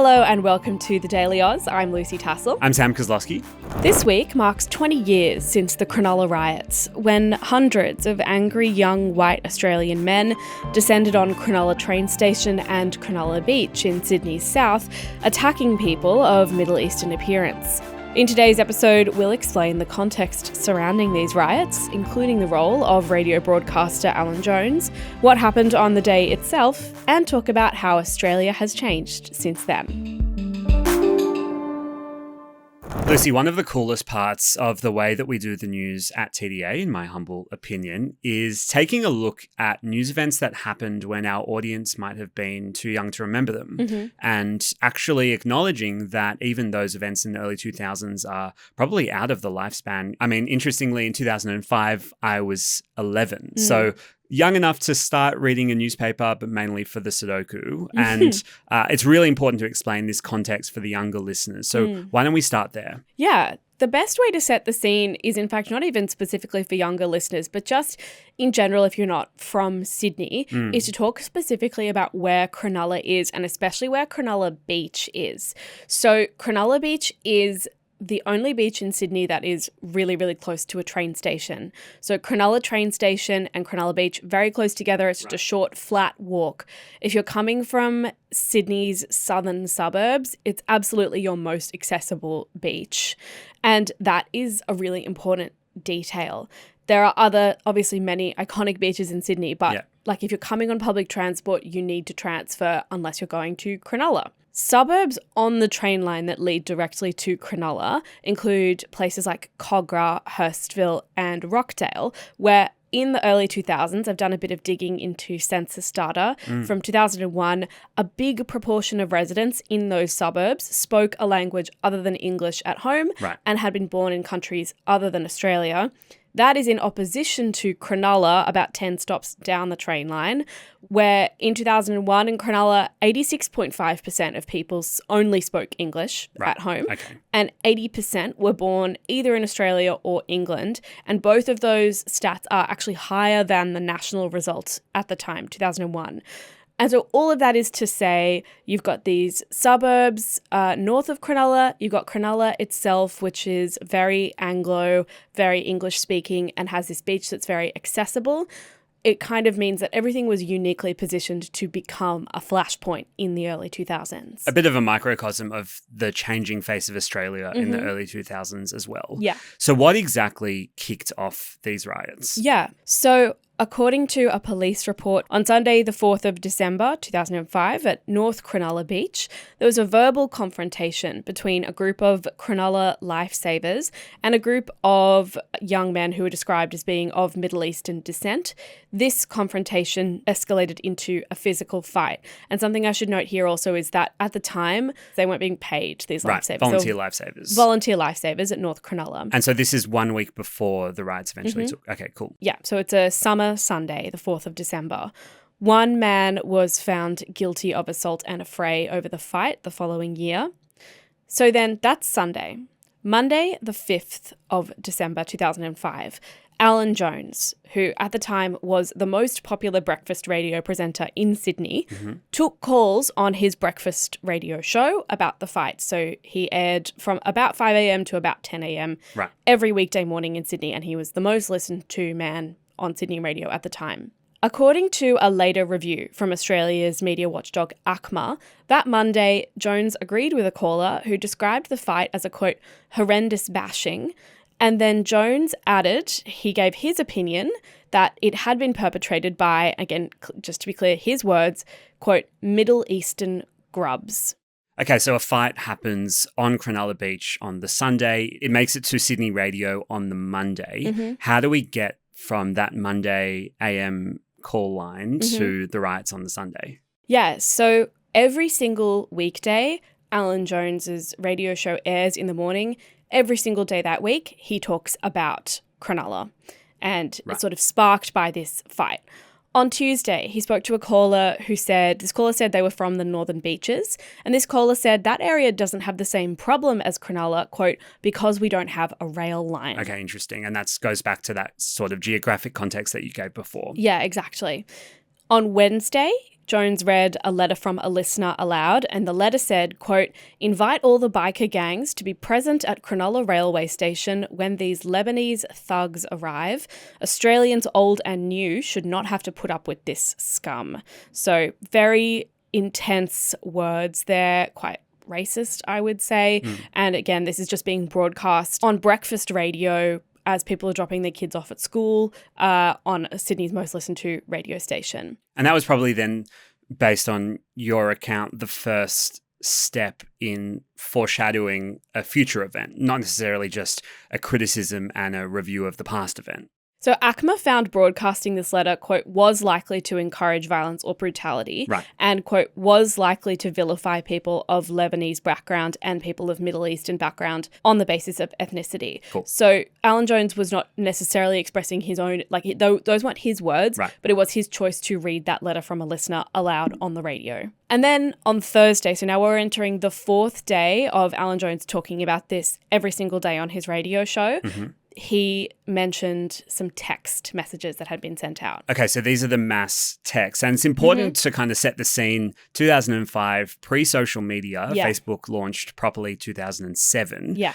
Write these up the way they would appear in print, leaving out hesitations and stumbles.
Hello and welcome to the Daily Aus. I'm Lucy Tassell. I'm Sam Koslowski. This week marks 20 years since the Cronulla Riots, when hundreds of angry young white Australian men descended on Cronulla train station and Cronulla Beach in Sydney's south, attacking people of Middle Eastern appearance. In today's episode, we'll explain the context surrounding these riots, including the role of radio broadcaster Alan Jones, what happened on the day itself, and talk about how Australia has changed since then. Lucy, one of the coolest parts of the way that we do the news at TDA, in my humble opinion, is taking a look at news events that happened when our audience might have been too young to remember them, and actually acknowledging that even those events in the early 2000s are probably out of the lifespan. I mean, interestingly, in 2005, I was 11. So young enough to start reading a newspaper, but mainly for the Sudoku. And it's really important to explain this context for the younger listeners. So why don't we start there? Yeah. The best way to set the scene is, in fact, not even specifically for younger listeners, but just in general, if you're not from Sydney, is to talk specifically about where Cronulla is, and especially where Cronulla Beach is. So Cronulla Beach is the only beach in Sydney that is really, really close to a train station. So Cronulla train station and Cronulla Beach, very close together. It's just a short, flat walk. If you're coming from Sydney's southern suburbs, it's absolutely your most accessible beach. And that is a really important detail. There are other, obviously, many iconic beaches in Sydney, but like if you're coming on public transport, you need to transfer unless you're going to Cronulla. Suburbs on the train line that lead directly to Cronulla include places like Kogarah, Hurstville and Rockdale, where in the early 2000s, I've done a bit of digging into census data. From 2001, a big proportion of residents in those suburbs spoke a language other than English at home and had been born in countries other than Australia. That is in opposition to Cronulla, about 10 stops down the train line, where in 2001 in Cronulla, 86.5% of people only spoke English at home, and 80% were born either in Australia or England. And both of those stats are actually higher than the national results at the time, 2001. And so all of that is to say you've got these suburbs north of Cronulla, you've got Cronulla itself, which is very Anglo, very English speaking, and has this beach that's very accessible. It kind of means that everything was uniquely positioned to become a flashpoint in the early 2000s. A bit of a microcosm of the changing face of Australia in the early 2000s as well. Yeah. So what exactly kicked off these riots? Yeah. So according to a police report, on Sunday, the 4th of December, 2005, at North Cronulla Beach, there was a verbal confrontation between a group of Cronulla lifesavers and a group of young men who were described as being of Middle Eastern descent. This confrontation escalated into a physical fight. And something I should note here also is that at the time, they weren't being paid, these lifesavers. Lifesavers. Volunteer lifesavers at North Cronulla. And so this is 1 week before the riots eventually took. Okay, cool. Yeah, so it's a summer Sunday, the 4th of December. One man was found guilty of assault and affray over the fight the following year. So then that's Sunday. Monday, the 5th of December 2005, Alan Jones, who at the time was the most popular breakfast radio presenter in Sydney, took calls on his breakfast radio show about the fight. So he aired from about 5 a.m. to about 10 a.m. Every weekday morning in Sydney, and he was the most listened to man on Sydney radio at the time. According to a later review from Australia's media watchdog ACMA, that Monday, Jones agreed with a caller who described the fight as a, quote, horrendous bashing. And then Jones added, he gave his opinion that it had been perpetrated by, again, just to be clear, his words, quote, Middle Eastern grubs. Okay, so a fight happens on Cronulla Beach on the Sunday. It makes it to Sydney radio on the Monday. How do we get from that Monday AM call line to the riots on the Sunday? Yeah, so every single weekday, Alan Jones's radio show airs in the morning. Every single day that week, he talks about Cronulla, and it's sort of sparked by this fight. On Tuesday, he spoke to a caller who said, this caller said they were from the Northern Beaches, and this caller said that area doesn't have the same problem as Cronulla, quote, because we don't have a rail line. Okay, interesting. And that goes back to that sort of geographic context that you gave before. Yeah, exactly. On Wednesday, Jones read a letter from a listener aloud, and the letter said, quote, "Invite all the biker gangs to be present at Cronulla railway station when these Lebanese thugs arrive. Australians old and new should not have to put up with this scum." So very intense words there, quite racist, I would say. And again, this is just being broadcast on breakfast radio as people are dropping their kids off at school on Sydney's most listened to radio station. And that was probably then, based on your account, the first step in foreshadowing a future event, not necessarily just a criticism and a review of the past event. So ACMA found broadcasting this letter, quote, was likely to encourage violence or brutality, right, and, quote, was likely to vilify people of Lebanese background and people of Middle Eastern background on the basis of ethnicity. Cool. So Alan Jones was not necessarily expressing his own, those weren't his words, right, but it was his choice to read that letter from a listener aloud on the radio. And then on Thursday, so now we're entering the fourth day of Alan Jones talking about this every single day on his radio show. He mentioned some text messages that had been sent out. Okay, so these are the mass texts. And it's important to kind of set the scene. 2005, pre-social media, Facebook launched properly 2007. Yeah.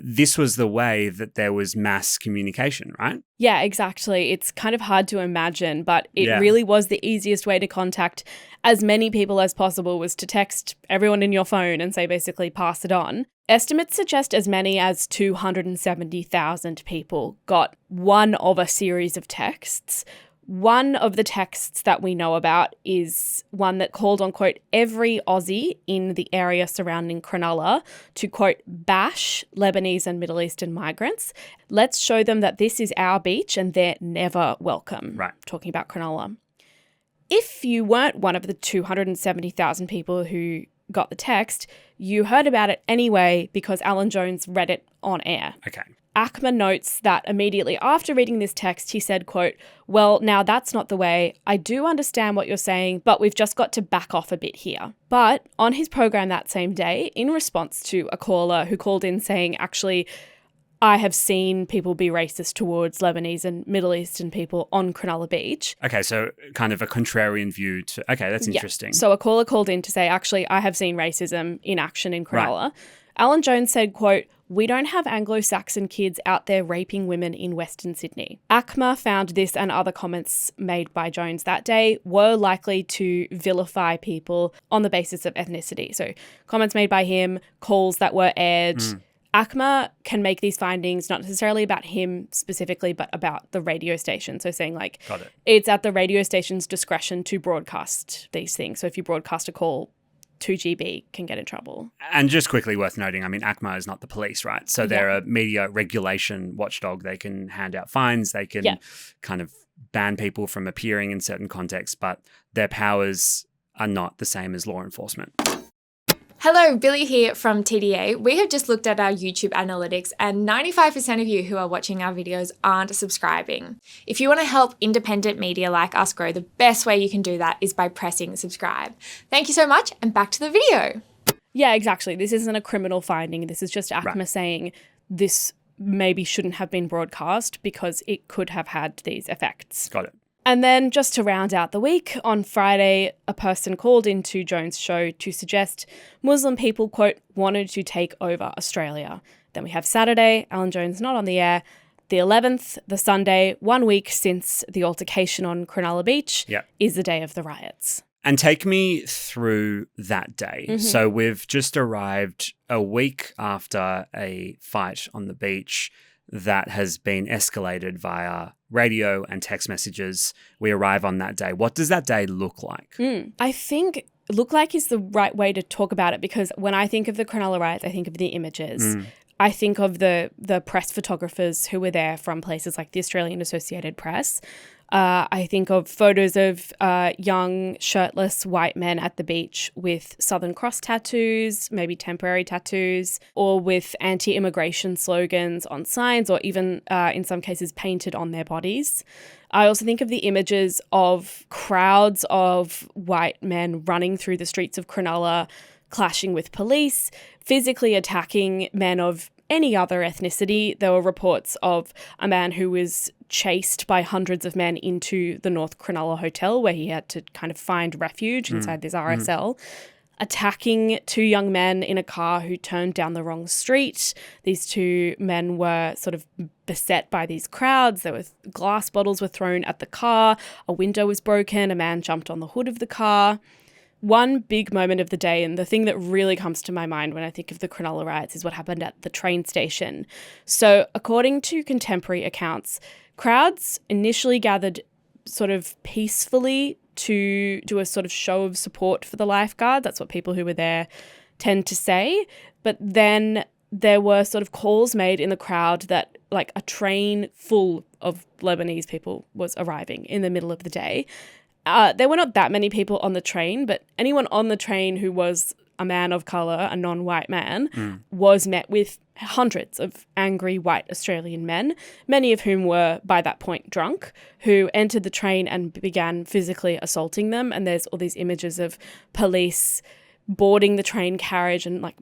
This was the way that there was mass communication, right? Yeah, exactly. It's kind of hard to imagine, but it really was the easiest way to contact as many people as possible, was to text everyone in your phone and say, basically, pass it on. Estimates suggest as many as 270,000 people got one of a series of texts. One of the texts that we know about is one that called on, quote, every Aussie in the area surrounding Cronulla to, quote, bash Lebanese and Middle Eastern migrants. Let's show them that this is our beach and they're never welcome. Right. Talking about Cronulla. If you weren't one of the 270,000 people who got the text, you heard about it anyway because Alan Jones read it on air. Okay. ACMA notes that immediately after reading this text, he said, quote, "Well, now that's not the way. I do understand what you're saying, but we've just got to back off a bit here." But on his program that same day, in response to a caller who called in saying, actually, I have seen people be racist towards Lebanese and Middle Eastern people on Cronulla Beach. Okay, so kind of a contrarian view to... Okay, that's interesting. Yeah. So a caller called in to say, actually, I have seen racism in action in Cronulla. Right. Alan Jones said, quote, "We don't have Anglo-Saxon kids out there raping women in Western Sydney." ACMA found this and other comments made by Jones that day were likely to vilify people on the basis of ethnicity. So comments made by him, calls that were aired... ACMA can make these findings not necessarily about him specifically, but about the radio station. So saying like, it's at the radio station's discretion to broadcast these things. So if you broadcast a call, 2GB can get in trouble. And just quickly worth noting, I mean, ACMA is not the police, right? So they're a media regulation watchdog. They can hand out fines. They can kind of ban people from appearing in certain contexts, but their powers are not the same as law enforcement. Hello, Billy here from TDA. We have just looked at our YouTube analytics and 95% of you who are watching our videos aren't subscribing. If you want to help independent media like us grow, the best way you can do that is by pressing subscribe. Thank you so much, and back to the video. Yeah, exactly. This isn't a criminal finding. This is just ACMA saying this maybe shouldn't have been broadcast because it could have had these effects. Got it. And then just to round out the week, on Friday, a person called into Jones' show to suggest Muslim people, quote, wanted to take over Australia. Then we have Saturday, Alan Jones not on the air. The 11th, the Sunday, 1 week since the altercation on Cronulla Beach, is the day of the riots. And take me through that day. So we've just arrived a week after a fight on the beach that has been escalated via radio and text messages. We arrive on that day. What does that day look like? I think look like is the right way to talk about it, because when I think of the Cronulla riots, I think of the images. I think of the press photographers who were there from places like the Australian Associated Press. I think of photos of young, shirtless white men at the beach with Southern Cross tattoos, maybe temporary tattoos, or with anti-immigration slogans on signs, or even in some cases painted on their bodies. I also think of the images of crowds of white men running through the streets of Cronulla, clashing with police, physically attacking men of any other ethnicity. There were reports of a man who was chased by hundreds of men into the North Cronulla Hotel, where he had to kind of find refuge inside this RSL. Attacking 2 young men in a car who turned down the wrong street. These 2 men were sort of beset by these crowds. There were glass bottles were thrown at the car. A window was broken. A man jumped on the hood of the car. One big moment of the day, and the thing that really comes to my mind when I think of the Cronulla riots, is what happened at the train station. So according to contemporary accounts, crowds initially gathered sort of peacefully to do a sort of show of support for the lifeguard. That's what people who were there tend to say. But then there were sort of calls made in the crowd that like a train full of Lebanese people was arriving in the middle of the day. There were not that many people on the train, but anyone on the train who was a man of colour, a non-white man, was met with hundreds of angry white Australian men, many of whom were by that point drunk, who entered the train and began physically assaulting them. And there's all these images of police boarding the train carriage and like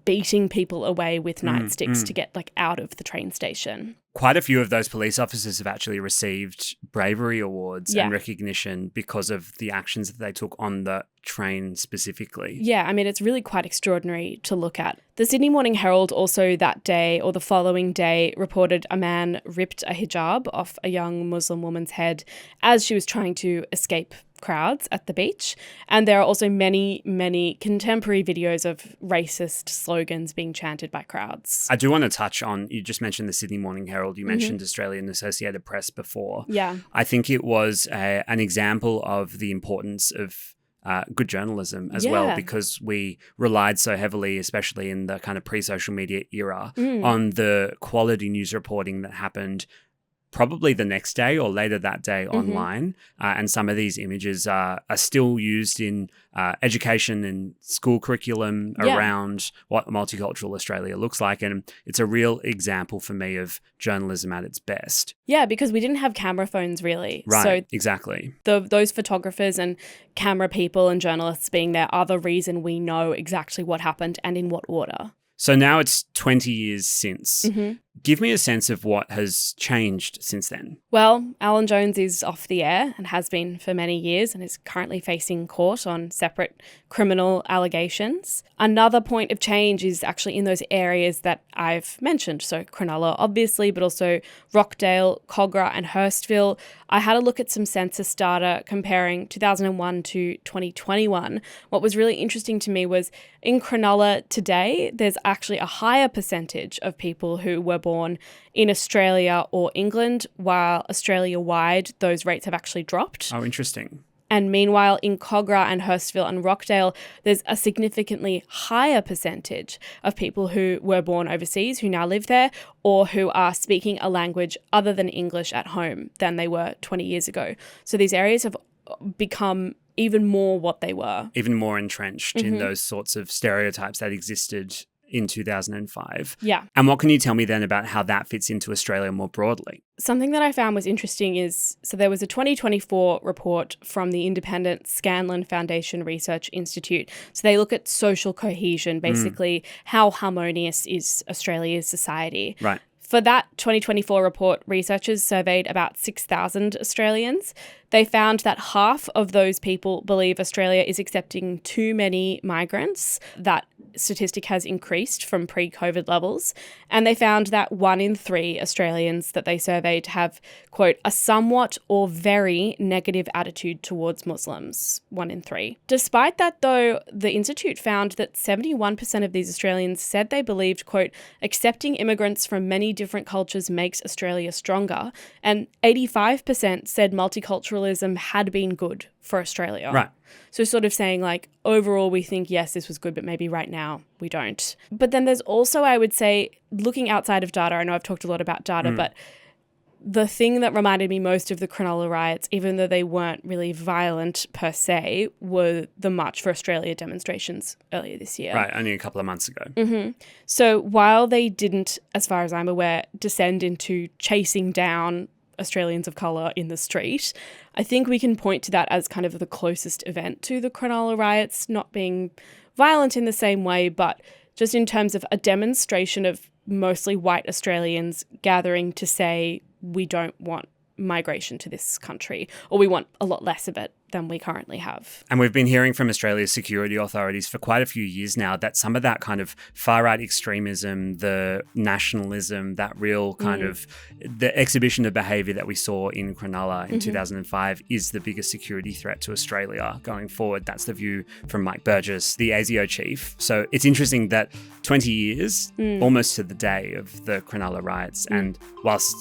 beating people away with nightsticks to get like out of the train station. Quite a few of those police officers have actually received bravery awards and recognition because of the actions that they took on the train specifically. Yeah, I mean, it's really quite extraordinary to look at. The Sydney Morning Herald also that day or the following day reported a man ripped a hijab off a young Muslim woman's head as she was trying to escape crowds at the beach. And there are also many, many contemporary videos of racist slogans being chanted by crowds. I do want to touch on, you just mentioned the Sydney Morning Herald, you mentioned Australian Associated Press before. Yeah. I think it was an example of the importance of good journalism as well, because we relied so heavily, especially in the kind of pre-social media era, on the quality news reporting that happened probably the next day or later that day online. And some of these images are still used in education and school curriculum around what multicultural Australia looks like. And it's a real example for me of journalism at its best. Yeah, because we didn't have camera phones really. Right, so exactly. Those photographers and camera people and journalists being there are the reason we know exactly what happened and in what order. So now it's 20 years since. Give me a sense of what has changed since then. Well, Alan Jones is off the air and has been for many years and is currently facing court on separate criminal allegations. Another point of change is actually in those areas that I've mentioned. So Cronulla, obviously, but also Rockdale, Kogarah and Hurstville. I had a look at some census data comparing 2001 to 2021. What was really interesting to me was in Cronulla today, there's actually a higher percentage of people who were born in Australia or England, while Australia-wide, those rates have actually dropped. Oh, interesting. And meanwhile, in Kogarah and Hurstville and Rockdale, there's a significantly higher percentage of people who were born overseas, who now live there, or who are speaking a language other than English at home than they were 20 years ago. So these areas have become even more what they were. Even more entrenched in those sorts of stereotypes that existed in 2005. Yeah. And what can you tell me then about how that fits into Australia more broadly? Something that I found was interesting is, so there was a 2024 report from the independent Scanlon Foundation Research Institute. So they look at social cohesion, basically how harmonious is Australia's society. Right. For that 2024 report, researchers surveyed about 6,000 Australians. They found that half of those people believe Australia is accepting too many migrants. That statistic has increased from pre-COVID levels. And they found that 1 in 3 Australians that they surveyed have, quote, a somewhat or very negative attitude towards Muslims. 1 in 3. Despite that, though, the Institute found that 71% of these Australians said they believed, quote, accepting immigrants from many different cultures makes Australia stronger. And 85% said multiculturalism had been good for Australia. Right. So sort of saying like, overall, we think, yes, this was good, but maybe right now we don't. But then there's also, I would say, looking outside of data, I know I've talked a lot about data, but the thing that reminded me most of the Cronulla riots, even though they weren't really violent per se, were the March for Australia demonstrations earlier this year. Right, only a couple of months ago. So while they didn't, as far as I'm aware, descend into chasing down Australians of colour in the street, I think we can point to that as kind of the closest event to the Cronulla riots, not being violent in the same way, but just in terms of a demonstration of mostly white Australians gathering to say we don't want migration to this country, or we want a lot less of it than we currently have. And we've been hearing from Australia's security authorities for quite a few years now that some of that kind of far-right extremism, the nationalism, that real kind of the exhibition of behaviour that we saw in Cronulla in 2005 is the biggest security threat to Australia going forward. That's the view from Mike Burgess, the ASIO chief. So it's interesting that 20 years, almost to the day of the Cronulla riots, and whilst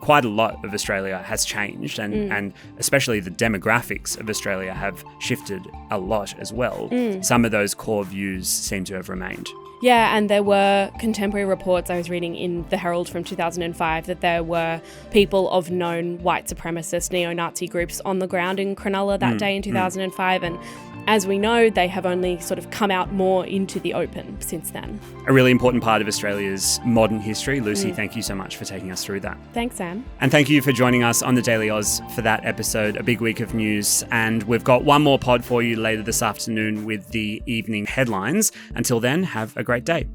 quite a lot of Australia has changed and especially the demographics of Australia have shifted a lot as well. Some of those core views seem to have remained. Yeah, and there were contemporary reports I was reading in the Herald from 2005 that there were people of known white supremacist neo-Nazi groups on the ground in Cronulla that day in 2005. And as we know, they have only sort of come out more into the open since then. A really important part of Australia's modern history. Lucy, thank you so much for taking us through that. Thanks, Sam. And thank you for joining us on the Daily Aus for that episode, a big week of news. And we've got one more pod for you later this afternoon with the evening headlines. Until then, have a great day.